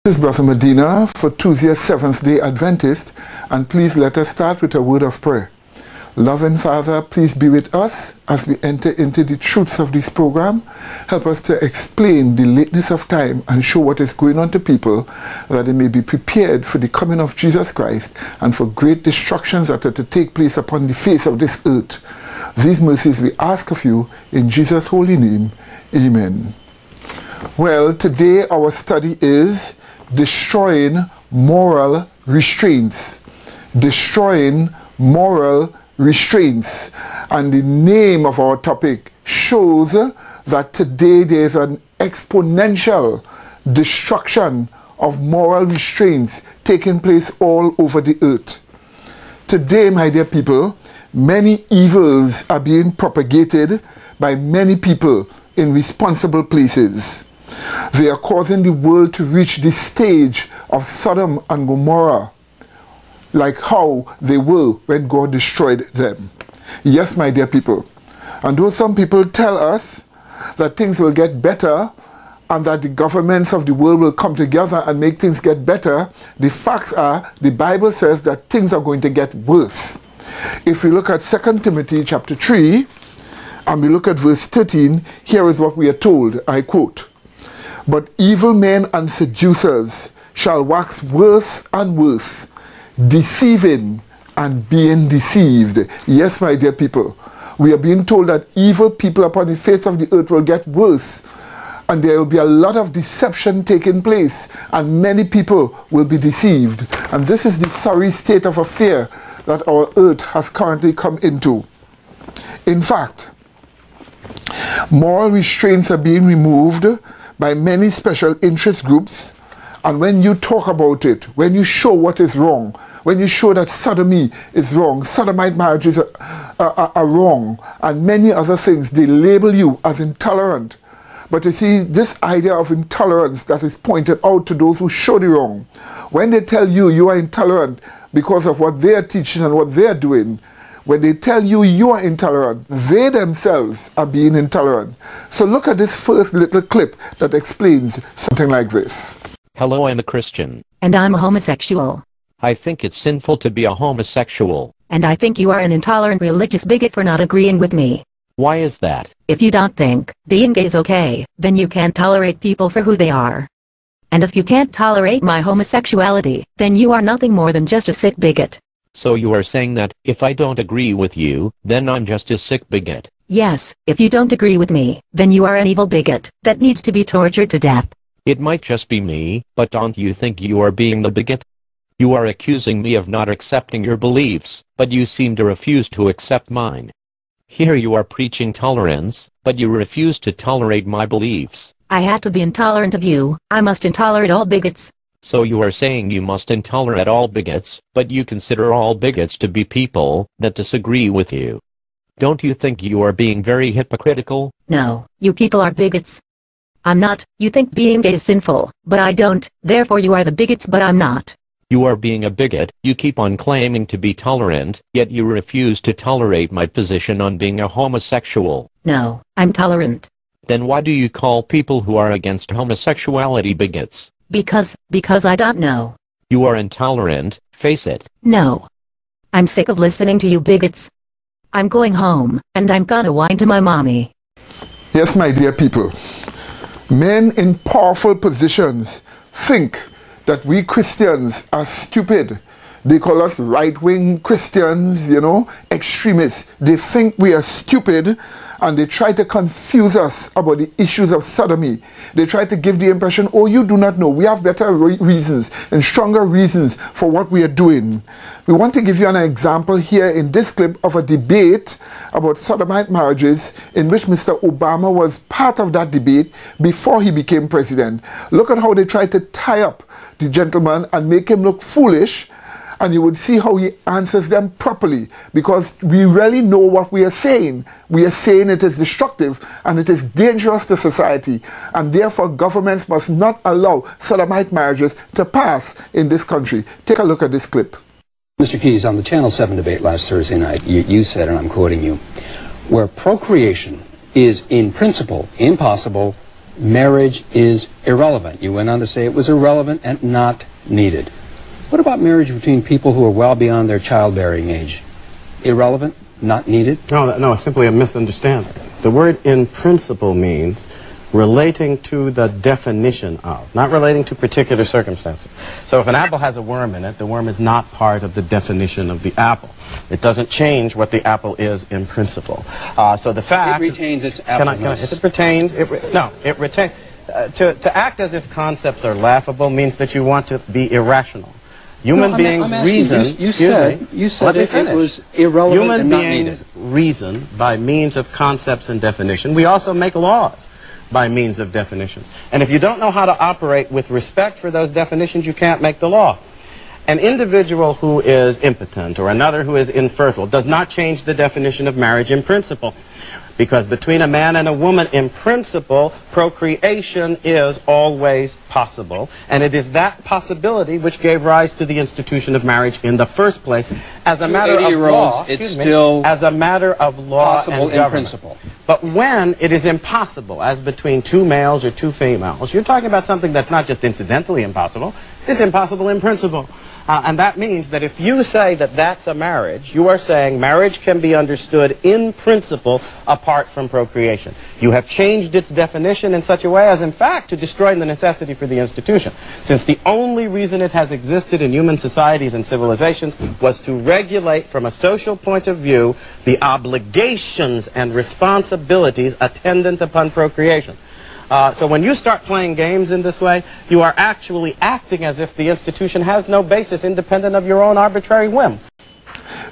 This is Brother Medina for Tuesday, Seventh-day Adventist, and please let us start with a word of prayer. Loving Father, please be with us as we enter into the truths of this program. Help us to explain the lateness of time and show what is going on to people, that they may be prepared for the coming of Jesus Christ and for great destructions that are to take place upon the face of this earth. These mercies we ask of you in Jesus' holy name. Amen. Well, today our study is destroying moral restraints. Destroying moral restraints. And the name of our topic shows that today there is an exponential destruction of moral restraints taking place all over the earth. Today, my dear people, many evils are being propagated by many people in responsible places. They are causing the world to reach the stage of Sodom and Gomorrah, like how they were when God destroyed them. Yes, my dear people. And though some people tell us that things will get better and that the governments of the world will come together and make things get better, the facts are the Bible says that things are going to get worse. If we look at 2 Timothy chapter 3 and we look at verse 13, here is what we are told, I quote, "But evil men and seducers shall wax worse and worse, deceiving and being deceived." Yes, my dear people, we are being told that evil people upon the face of the earth will get worse, and there will be a lot of deception taking place, and many people will be deceived. And this is the sorry state of affair that our earth has currently come into. In fact, moral restraints are being removed by many special interest groups, and when you talk about it, when you show what is wrong, when you show that sodomy is wrong, sodomite marriages are wrong, and many other things, they label you as intolerant. But you see, this idea of intolerance that is pointed out to those who show the wrong, when they tell you you are intolerant because of what they are teaching and what they are doing, when they tell you you are intolerant, they themselves are being intolerant. So look at this first little clip that explains something like this. Hello, I'm a Christian. And I'm a homosexual. I think it's sinful to be a homosexual. And I think you are an intolerant religious bigot for not agreeing with me. Why is that? If you don't think being gay is okay, then you can't tolerate people for who they are. And if you can't tolerate my homosexuality, then you are nothing more than just a sick bigot. So you are saying that, if I don't agree with you, then I'm just a sick bigot? Yes, if you don't agree with me, then you are an evil bigot that needs to be tortured to death. It might just be me, but don't you think you are being the bigot? You are accusing me of not accepting your beliefs, but you seem to refuse to accept mine. Here you are preaching tolerance, but you refuse to tolerate my beliefs. I had to be intolerant of you. I must intolerate all bigots. So you are saying you must intolerate all bigots, but you consider all bigots to be people that disagree with you. Don't you think you are being very hypocritical? No, you people are bigots. I'm not. You think being gay is sinful, but I don't. Therefore you are the bigots, but I'm not. You are being a bigot. You keep on claiming to be tolerant, yet you refuse to tolerate my position on being a homosexual. No, I'm tolerant. Then why do you call people who are against homosexuality bigots? Because I don't know. You are intolerant, face it. No. I'm sick of listening to you bigots. I'm going home, and I'm gonna whine to my mommy. Yes, my dear people, men in powerful positions think that we Christians are stupid. They call us right-wing Christians, extremists. They think we are stupid, and they try to confuse us about the issues of sodomy. They try to give the impression, oh, you do not know. We have better reasons and stronger reasons for what we are doing. We want to give you an example here in this clip of a debate about sodomite marriages in which Mr. Obama was part of that debate before he became president. Look at how they tried to tie up the gentleman and make him look foolish, and you would see how he answers them properly, because we really know what we are saying. We are saying it is destructive and it is dangerous to society, and therefore governments must not allow sodomite marriages to pass in this country. Take a look at this clip. Mr. Keyes, on the Channel 7 debate last Thursday night, you said, and I'm quoting you, where procreation is in principle impossible, marriage is irrelevant. You went on to say it was irrelevant and not needed. What about marriage between people who are well beyond their childbearing age? Irrelevant, not needed? No, it's simply a misunderstanding. The word in principle means relating to the definition of, not relating to particular circumstances. So if an apple has a worm in it, the worm is not part of the definition of the apple. It doesn't change what the apple is in principle. So the fact... It retains its appleness. It retains... it retains... To act as if concepts are laughable means that you want to be irrational. Human beings reason... You said it was irrelevant and not needed. Human beings reason by means of concepts and definition. We also make laws by means of definitions. And if you don't know how to operate with respect for those definitions, you can't make the law. An individual who is impotent or another who is infertile does not change the definition of marriage in principle. Because between a man and a woman, in principle, procreation is always possible. And it is that possibility which gave rise to the institution of marriage in the first place. As a matter of law, as a matter of law possible and in principle. But when it is impossible, as between two males or two females, you're talking about something that's not just incidentally impossible, it's impossible in principle. And that means that if you say that that's a marriage, you are saying marriage can be understood in principle apart from procreation. You have changed its definition in such a way as, in fact, to destroy the necessity for the institution. Since the only reason it has existed in human societies and civilizations was to regulate, from a social point of view, the obligations and responsibilities attendant upon procreation. So when you start playing games in this way, you are actually acting as if the institution has no basis independent of your own arbitrary whim.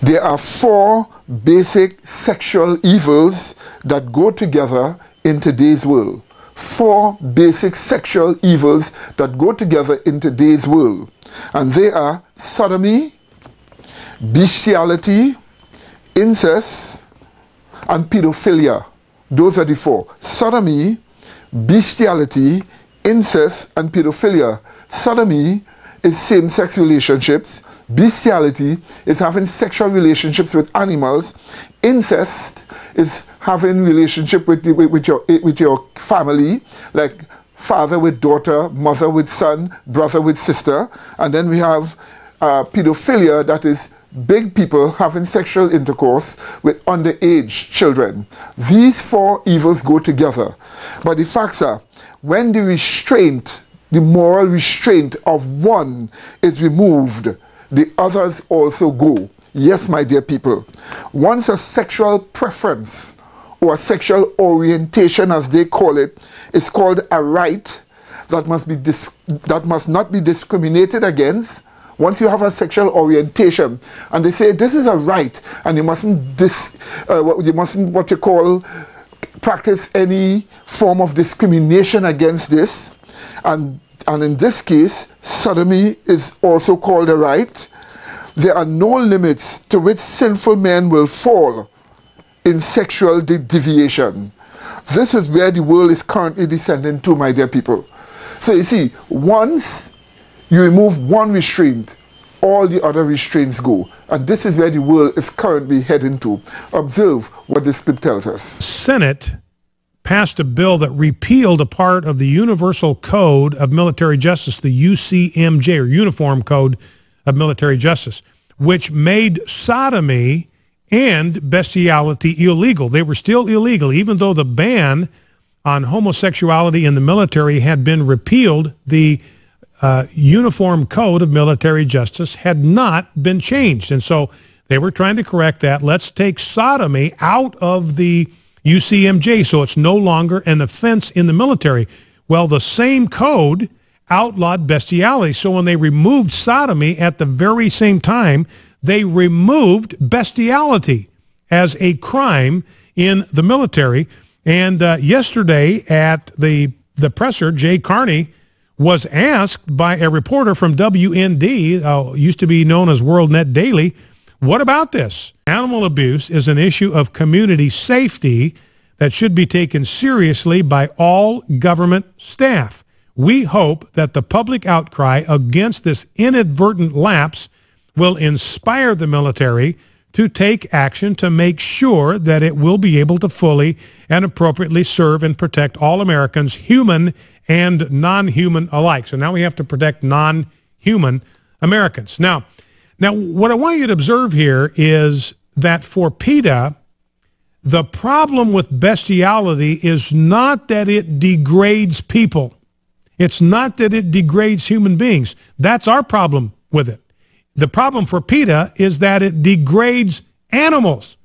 There are 4 basic sexual evils that go together in today's world. 4 basic sexual evils that go together in today's world. And they are sodomy, bestiality, incest, and pedophilia. Those are the 4. Sodomy, bestiality, incest, and pedophilia. Sodomy is same-sex relationships. Bestiality is having sexual relationships with animals. Incest is having relationship with your family, like father with daughter, mother with son, brother with sister. And then we have pedophilia, that is big people having sexual intercourse with underage children. These 4 evils go together. But the facts are, when the restraint, the moral restraint of one is removed, the others also go. Yes, my dear people. Once a sexual preference or a sexual orientation, as they call it, is called a right that must not be discriminated against. Once you have a sexual orientation, and they say this is a right, and you mustn't what you call practice any form of discrimination against this, and in this case, sodomy is also called a right. There are no limits to which sinful men will fall in sexual deviation. This is where the world is currently descending to, my dear people. So you see, once you remove one restraint, all the other restraints go. And this is where the world is currently heading to. Observe what this clip tells us. Senate passed a bill that repealed a part of the Universal Code of Military Justice, the UCMJ, or Uniform Code of Military Justice, which made sodomy and bestiality illegal. They were still illegal, even though the ban on homosexuality in the military had been repealed. The Uniform Code of Military Justice had not been changed. And so they were trying to correct that. Let's take sodomy out of the UCMJ so it's no longer an offense in the military. Well, the same code outlawed bestiality. So when they removed sodomy at the very same time, they removed bestiality as a crime in the military. And yesterday at the presser, Jay Carney was asked by a reporter from WND, used to be known as WorldNet Daily, what about this? Animal abuse is an issue of community safety that should be taken seriously by all government staff. We hope that the public outcry against this inadvertent lapse will inspire the military to take action to make sure that it will be able to fully and appropriately serve and protect all Americans, human and non-human alike. So now we have to protect non-human Americans. Now, what I want you to observe here is that for PETA, the problem with bestiality is not that it degrades people. It's not that it degrades human beings. That's our problem with it. The problem for PETA is that it degrades animals.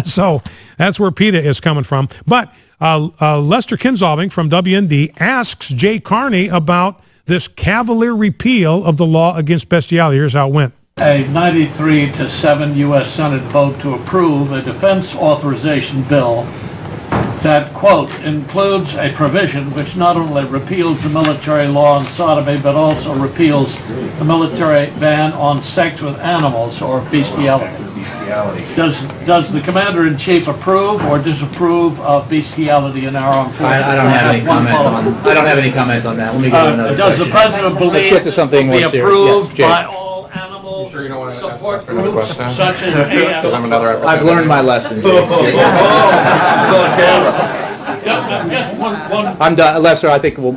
So that's where PETA is coming from. But Lester Kinsolving from WND asks Jay Carney about this cavalier repeal of the law against bestiality. Here's how it went. A 93-7 U.S. Senate vote to approve a defense authorization bill that, quote, includes a provision which not only repeals the military law on sodomy, but also repeals the military ban on sex with animals or bestiality. Does the Commander-in-Chief approve or disapprove of bestiality in our armed forces? I don't have any comment on. I don't have any comment on that. Let me get another Does question. the President believe Let's get to something more be serious. approved Yes, by all animal Sure you don't want to support another groups question? such as AF? I'm another I've learned my lesson. Just one. I'm done, Lester. I think we'll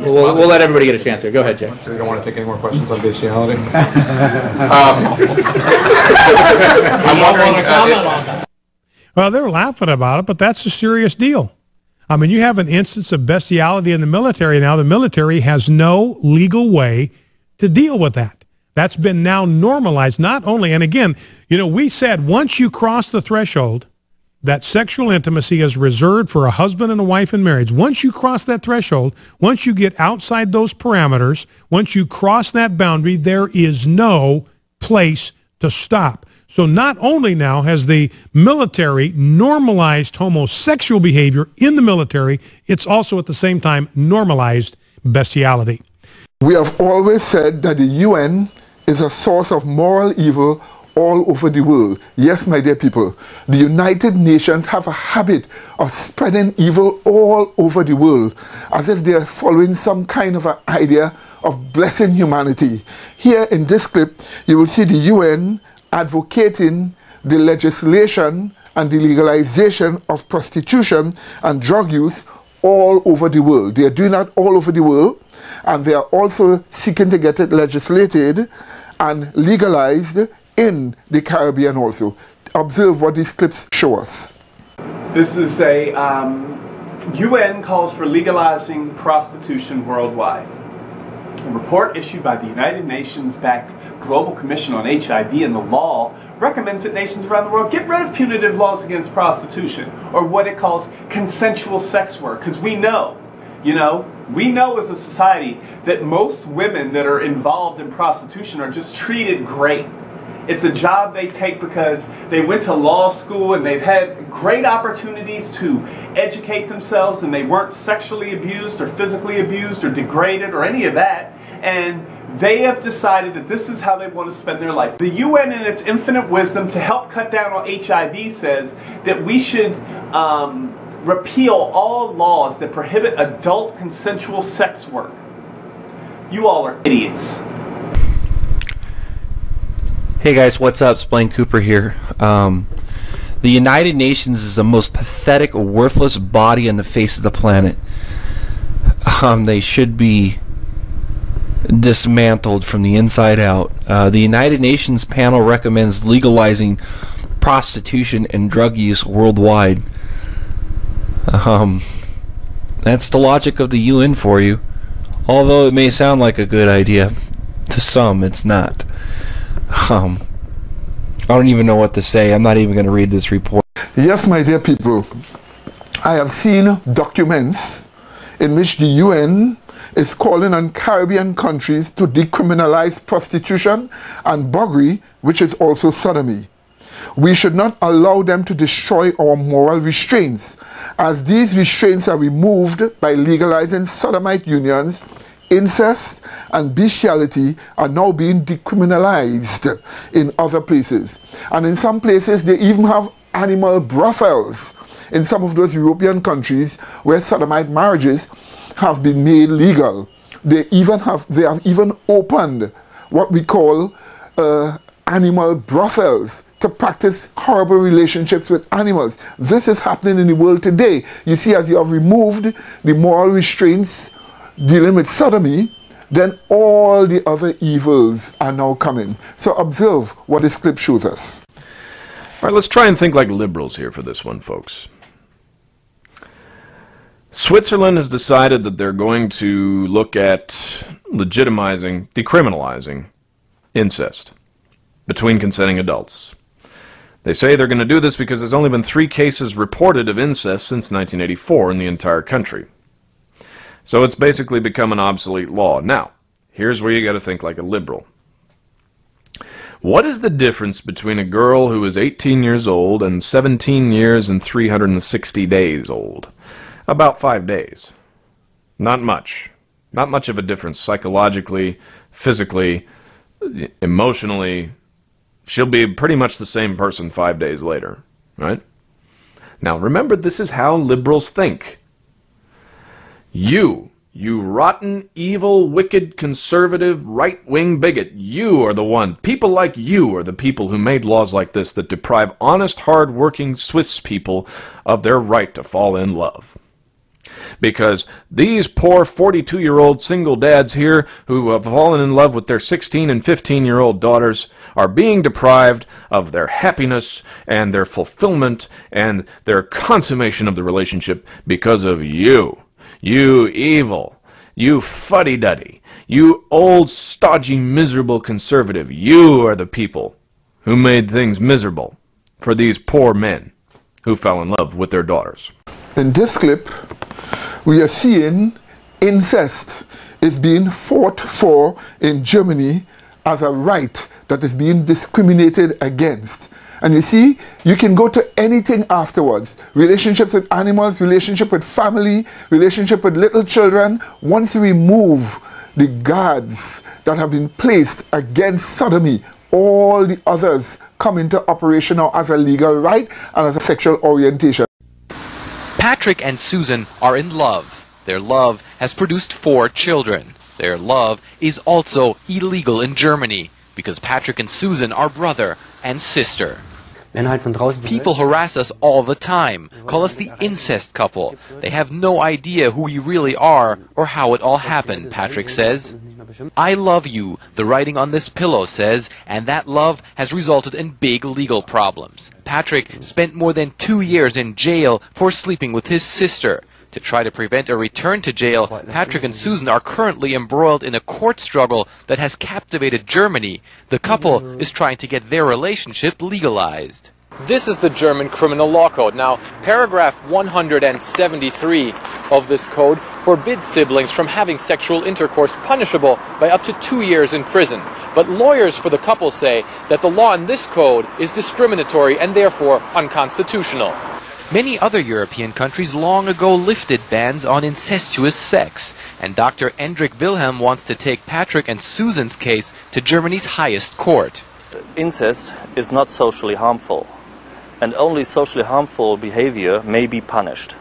let everybody get a chance here. Go ahead, Jay. sure you don't want to take any more questions on bestiality? I'm wondering, Well, they're laughing about it, but that's a serious deal. I mean, you have an instance of bestiality in the military now. The military has no legal way to deal with that. That's been now normalized, not only, and again, you know, we said once you cross the threshold that sexual intimacy is reserved for a husband and a wife in marriage. Once you cross that threshold, once you get outside those parameters, once you cross that boundary, there is no place to stop. So not only now has the military normalized homosexual behavior in the military, it's also at the same time normalized bestiality. We have always said that the UN is a source of moral evil all over the world. Yes, my dear people, the United Nations have a habit of spreading evil all over the world, as if they are following some kind of an idea of blessing humanity. Here in this clip, you will see the UN advocating the legislation and the legalization of prostitution and drug use all over the world. They are doing that all over the world, and they are also seeking to get it legislated and legalized in the Caribbean also. Observe what these clips show us. This is a UN calls for legalizing prostitution worldwide. A report issued by the United Nations-backed Global Commission on HIV and the Law recommends that nations around the world get rid of punitive laws against prostitution, or what it calls consensual sex work, because we know as a society that most women that are involved in prostitution are just treated great. It's a job they take because they went to law school and they've had great opportunities to educate themselves, and they weren't sexually abused or physically abused or degraded or any of that. And they have decided that this is how they want to spend their life. The UN, in its infinite wisdom to help cut down on HIV, says that we should repeal all laws that prohibit adult consensual sex work. You all are idiots. Hey guys, what's up? It's Blaine Cooper here. The United Nations is the most pathetic, worthless body on the face of the planet. They should be dismantled from the inside out. The United Nations panel recommends legalizing prostitution and drug use worldwide. That's the logic of the UN for you. Although it may sound like a good idea, to some it's not. I don't even know what to say. I'm not even going to read this report. Yes, my dear people, I have seen documents in which the UN is calling on Caribbean countries to decriminalize prostitution and buggery, which is also sodomy. We should not allow them to destroy our moral restraints, as these restraints are removed by legalizing sodomite unions. Incest and bestiality are now being decriminalized in other places. And in some places, they even have animal brothels in some of those European countries where sodomite marriages have been made legal. They have even opened what we call animal brothels to practice horrible relationships with animals. This is happening in the world today. You see, as you have removed the moral restraints dealing with sodomy, then all the other evils are now coming. So observe what this clip shows us. All right, let's try and think like liberals here for this one, folks. Switzerland has decided that they're going to look at legitimizing, decriminalizing incest between consenting adults. They say they're going to do this because there's only been 3 cases reported of incest since 1984 in the entire country. So it's basically become an obsolete law. Now, here's where you got to think like a liberal. What is the difference between a girl who is 18 years old and 17 years and 360 days old? About 5 days. Not much. Not much of a difference psychologically, physically, emotionally. She'll be pretty much the same person 5 days later, right? Now remember, this is how liberals think. You rotten, evil, wicked, conservative, right-wing bigot, you are the one. People like you are the people who made laws like this that deprive honest, hard-working Swiss people of their right to fall in love. Because these poor 42-year-old single dads here who have fallen in love with their 16 and 15-year-old daughters are being deprived of their happiness and their fulfillment and their consummation of the relationship because of you. You evil, you fuddy-duddy, you old, stodgy, miserable conservative. You are the people who made things miserable for these poor men who fell in love with their daughters. In this clip, we are seeing incest is being fought for in Germany as a right that is being discriminated against. And you see, you can go to anything afterwards. Relationships with animals, relationship with family, relationship with little children. Once you remove the guards that have been placed against sodomy, all the others come into operation now as a legal right and as a sexual orientation. Patrick and Susan are in love. Their love has produced 4 children. Their love is also illegal in Germany because Patrick and Susan are brother and sister. People harass us all the time, call us the incest couple. They have no idea who we really are or how it all happened, Patrick says. I love you, the writing on this pillow says, and that love has resulted in big legal problems. Patrick spent more than 2 years in jail for sleeping with his sister. To try to prevent a return to jail, Patrick and Susan are currently embroiled in a court struggle that has captivated Germany. The couple is trying to get their relationship legalized. This is the German criminal law code. Now, paragraph 173 of this code forbids siblings from having sexual intercourse punishable by up to 2 years in prison. But lawyers for the couple say that the law in this code is discriminatory and therefore unconstitutional. Many other European countries long ago lifted bans on incestuous sex, and Dr. Endrik Wilhelm wants to take Patrick and Susan's case to Germany's highest court. Incest is not socially harmful, and only socially harmful behavior may be punished.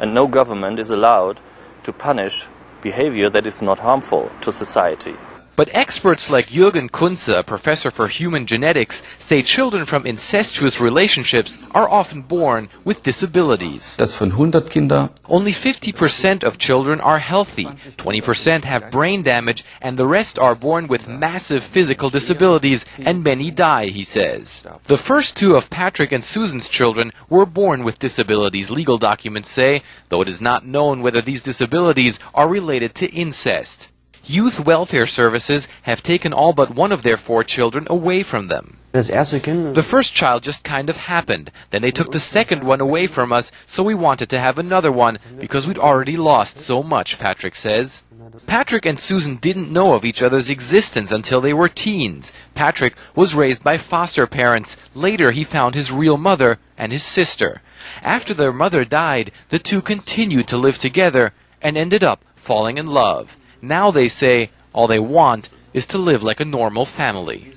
And no government is allowed to punish behavior that is not harmful to society. But experts like Jürgen Kunze, a professor for human genetics, say children from incestuous relationships are often born with disabilities. Only 50% of children are healthy, 20% have brain damage, and the rest are born with massive physical disabilities, and many die, he says. The first 2 of Patrick and Susan's children were born with disabilities, legal documents say, though it is not known whether these disabilities are related to incest. Youth welfare services have taken all but one of their 4 children away from them. The first child just kind of happened. Then they took the second one away from us, so we wanted to have another one because we'd already lost so much, Patrick says. Patrick and Susan didn't know of each other's existence until they were teens. Patrick was raised by foster parents. Later he found his real mother and his sister. After their mother died, the 2 continued to live together and ended up falling in love. Now they say all they want is to live like a normal family.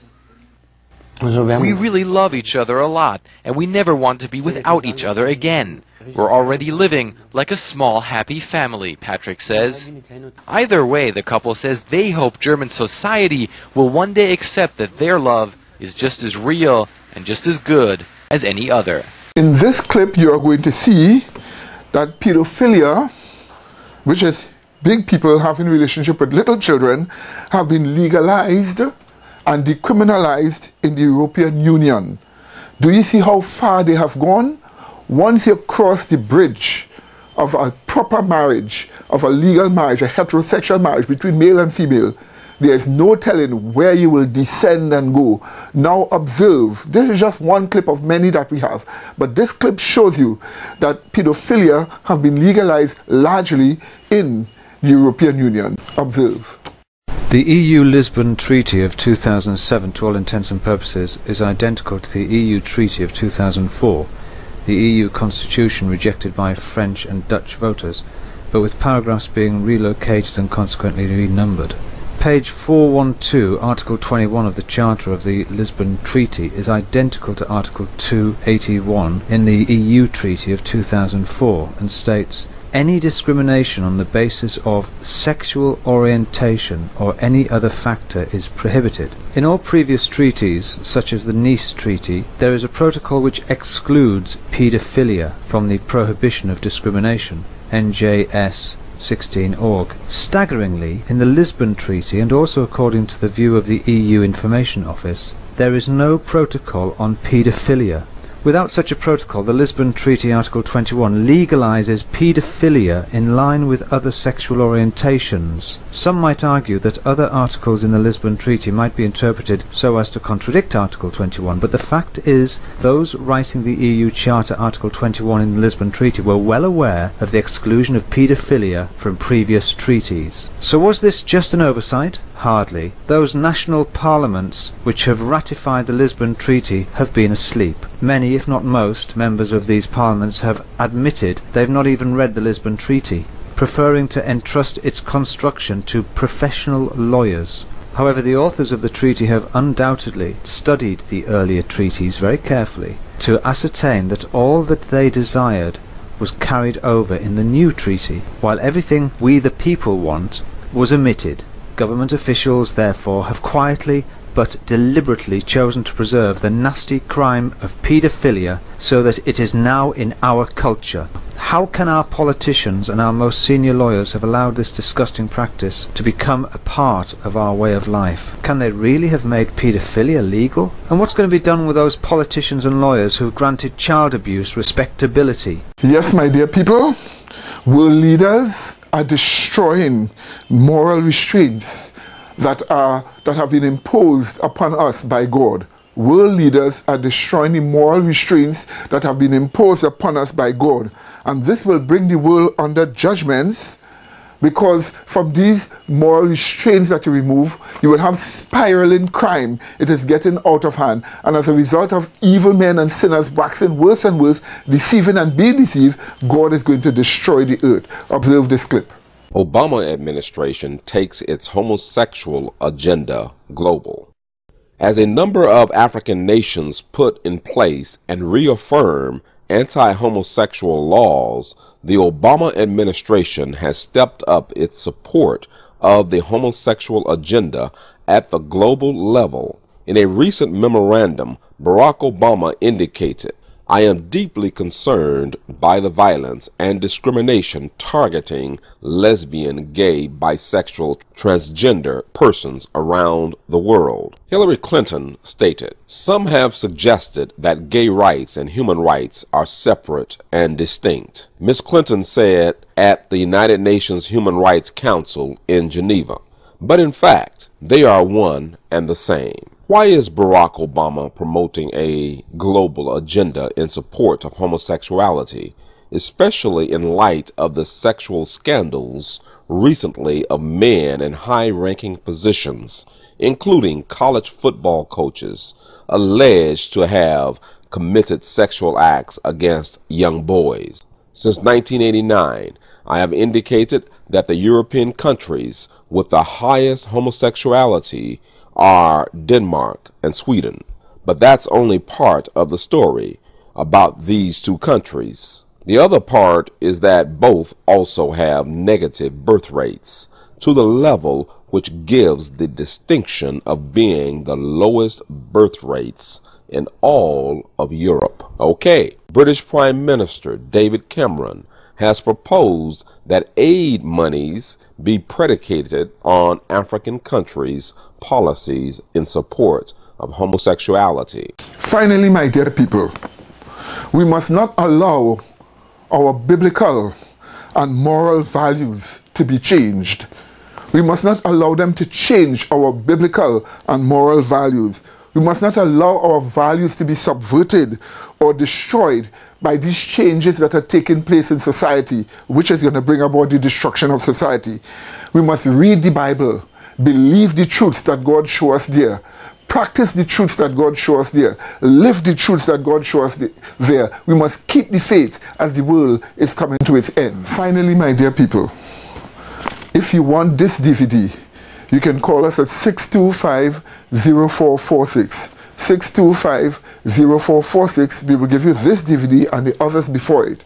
We really love each other a lot, and we never want to be without each other again. We're already living like a small, happy family, Patrick says. Either way, the couple says they hope German society will one day accept that their love is just as real and just as good as any other. In this clip, you are going to see that pedophilia, which is big people having relationship with little children, have been legalized and decriminalized in the European Union. Do you see how far they have gone? Once you cross the bridge of a proper marriage, of a legal marriage, a heterosexual marriage between male and female, there is no telling where you will descend and go. Now observe, this is just one clip of many that we have, but this clip shows you that pedophilia have been legalized largely in the European Union. Observe. The EU Lisbon Treaty of 2007, to all intents and purposes, is identical to the EU Treaty of 2004, the EU Constitution rejected by French and Dutch voters, but with paragraphs being relocated and consequently renumbered. Page 412, Article 21 of the Charter of the Lisbon Treaty is identical to Article 281 in the EU Treaty of 2004 and states, "Any discrimination on the basis of sexual orientation or any other factor is prohibited." In all previous treaties, such as the Nice Treaty, there is a protocol which excludes paedophilia from the prohibition of discrimination, NJS 16 org. Staggeringly, in the Lisbon Treaty, and also according to the view of the EU Information Office, there is no protocol on paedophilia. Without such a protocol, the Lisbon Treaty Article 21 legalizes paedophilia in line with other sexual orientations. Some might argue that other articles in the Lisbon Treaty might be interpreted so as to contradict Article 21, but the fact is those writing the EU Charter Article 21 in the Lisbon Treaty were well aware of the exclusion of paedophilia from previous treaties. So was this just an oversight? Hardly. Those national parliaments which have ratified the Lisbon Treaty have been asleep. Many, if not most, members of these parliaments have admitted they've not even read the Lisbon Treaty, preferring to entrust its construction to professional lawyers. However, the authors of the treaty have undoubtedly studied the earlier treaties very carefully to ascertain that all that they desired was carried over in the new treaty, while everything we the people want was omitted. Government officials, therefore, have quietly but deliberately chosen to preserve the nasty crime of paedophilia so that it is now in our culture. How can our politicians and our most senior lawyers have allowed this disgusting practice to become a part of our way of life? Can they really have made paedophilia legal? And what's going to be done with those politicians and lawyers who have granted child abuse respectability? Yes, my dear people, world leaders are destroying moral restraints that have been imposed upon us by God. World leaders are destroying the moral restraints that have been imposed upon us by God. And this will bring the world under judgments, because from these moral restraints that you remove, you will have spiraling crime. It is getting out of hand. And as a result of evil men and sinners waxing worse and worse, deceiving and being deceived, God is going to destroy the earth. Observe this clip. Obama administration takes its homosexual agenda global. As a number of African nations put in place and reaffirm anti-homosexual laws, the Obama administration has stepped up its support of the homosexual agenda at the global level. In a recent memorandum, Barack Obama indicated, "I am deeply concerned by the violence and discrimination targeting lesbian, gay, bisexual, transgender persons around the world." Hillary Clinton stated, "Some have suggested that gay rights and human rights are separate and distinct." Ms. Clinton said at the United Nations Human Rights Council in Geneva, "But in fact, they are one and the same." Why is Barack Obama promoting a global agenda in support of homosexuality, especially in light of the sexual scandals recently of men in high-ranking positions, including college football coaches, alleged to have committed sexual acts against young boys? Since 1989, I have indicated that the European countries with the highest homosexuality are Denmark and Sweden. But that's only part of the story about these two countries. The other part is that both also have negative birth rates to the level which gives the distinction of being the lowest birth rates in all of Europe. Okay, British Prime Minister David Cameron has proposed that aid monies be predicated on African countries' policies in support of homosexuality. Finally, my dear people, we must not allow our biblical and moral values to be changed. We must not allow them to change our biblical and moral values. We must not allow our values to be subverted or destroyed by these changes that are taking place in society, which is going to bring about the destruction of society. We must read the Bible, believe the truths that God shows us there, practice the truths that God shows us there, live the truths that God shows us there. We must keep the faith as the world is coming to its end. Finally, my dear people, if you want this DVD, you can call us at 625-0446. 625-0446. We will give you this DVD and the others before it.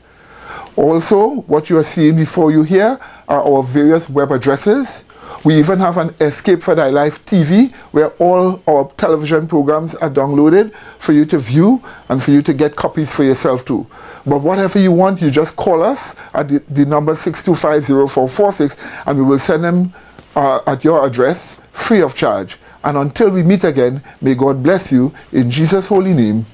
Also, what you are seeing before you here are our various web addresses. We even have an Escape for Thy Life TV where all our television programs are downloaded for you to view and for you to get copies for yourself too. But whatever you want, you just call us at the number 625-0446 and we will send them at your address free of charge. And until we meet again, may God bless you in Jesus' holy name.